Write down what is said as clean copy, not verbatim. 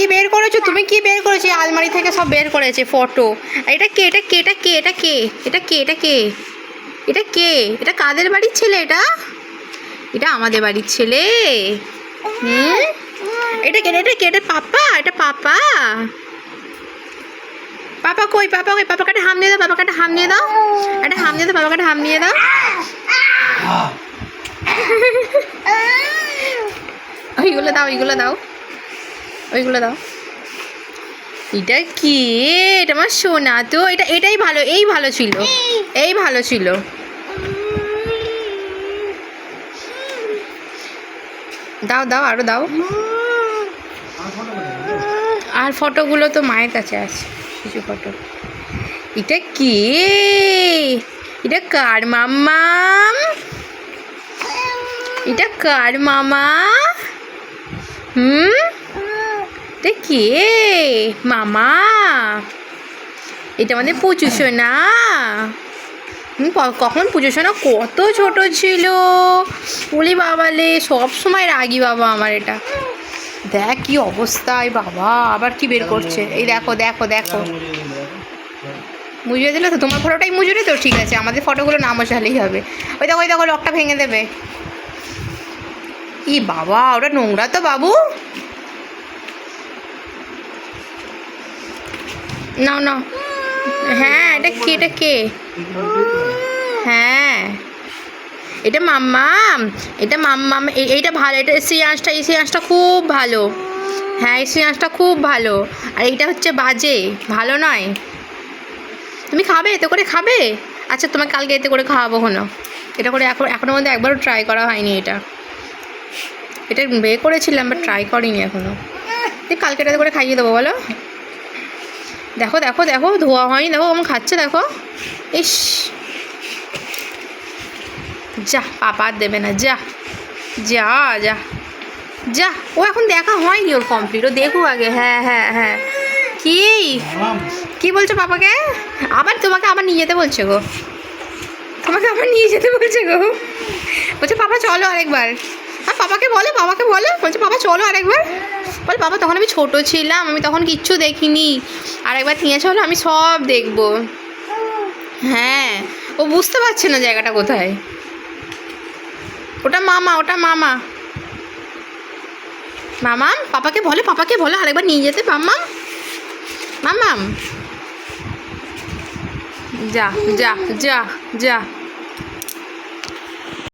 কি বের করেছো তুমি? কি বের করেছো? আলমারি থেকে সব বের করেছে ফটো। এটা কে? এটা কে? এটা কে? এটা কে? এটা কে? এটা কে? এটা কে? এটা কাদের বাড়ির ছেলে? এটা এটা আমাদের বাড়ির ছেলে। হুম, এটা কে? এটা কে? এটা পাপা? এটা পাপা? পাপা কই? পাপা কই? পাপাকে একটা হাম দিয়ে দাও। পাপাকে একটা হাম দিয়ে দাও। একটা হাম দিয়ে দাও। পাপাকে একটা হাম দিয়ে দাও। ওইগুলো দাও, ওইগুলো দাও, ওইগুলো দাও। এটা কি? এটা আমার সোনা তো। এটাই ভালো, এই ভালো ছিল, এই ভালো ছিল। দাও দাও, আরো দাও। আর ফটোগুলো তো মায়ের কাছে আছে কিছু ফটো। এটা কি? এটা কার মাম্মাম? এটা কার মামা? হুম, এটা কে মামা? এটা আমাদের পুচু সোনা। কখন পুজো সোনা কত ছোট ছিল। বলি বাবালে, সব সময় রাগি বাবা আমার। এটা দেখ কি অবস্থা। বাবা আবার কি বের করছে। এই দেখো দেখো দেখো, মুজড়ে দিলে তো। তোমার ফটোটাই মুজড়ে তো, ঠিক আছে, আমাদের ফটোগুলো না মশালেই হবে। ওই দেখো, ওই দেখো, লকটা ভেঙে দেবে। ই বাবা, ওটা নোংরা তো বাবু। নাও নাও। হ্যাঁ, এটা কে? এটা কে? হ্যাঁ, এটা মাম্মাম। এটা মাম্মাম। এইটা ভালো। এটা শ্রেয়াংশটা, এই শ্রেয়াংশটা খুব ভালো। হ্যাঁ, এই শ্রেয়াংশটা খুব ভালো। আর এইটা হচ্ছে বাজে, ভালো নয়। তুমি খাবে? এতে করে খাবে? আচ্ছা, তোমাকে কালকে এতে করে খাওয়াবো হলো। এটা করে এখনো মধ্যে একবারও ট্রাই করা হয়নি। এটা বে করেছিলাম, বাট ট্রাই করিনি এখনো। কালকে এটাতে করে খাইয়ে দেবো বলো। দেখো দেখো দেখো, ধোয়া হয়নি, দেখো কেমন খাচ্ছে, দেখো। ইস, যা, পাপা আর দেবে না, যা যা যা যা। ও এখন দেখা হয়নি ওর কমপ্লিট, ও দেখুক আগে। হ্যাঁ হ্যাঁ হ্যাঁ। কি কি বলছো পাপাকে? আবার তোমাকে আবার নিয়ে যেতে বলছে গো। তোমাকে আবার নিয়ে যেতে বলছে গো। বলছে পাপা চলো আরেকবার। আর পাপাকে বলে, পাপাকে বলে, বলছে পাপা চলো আরেকবার। বলে বাবা তখন আমি ছোট ছিলাম, আমি তখন কিচ্ছু দেখিনি, আরেকবার নিয়ে চলো, আমি সব দেখবো। হ্যাঁ, ও বুঝতে পারছে না জায়গাটা কোথায়। ওটা মামা, ওটা মামা। মামাম, পাপাকে বলে, পাপাকে বলে আরেকবার নিয়ে যেতে। মাম্মাম, মাম্মাম, যা যা যা যা।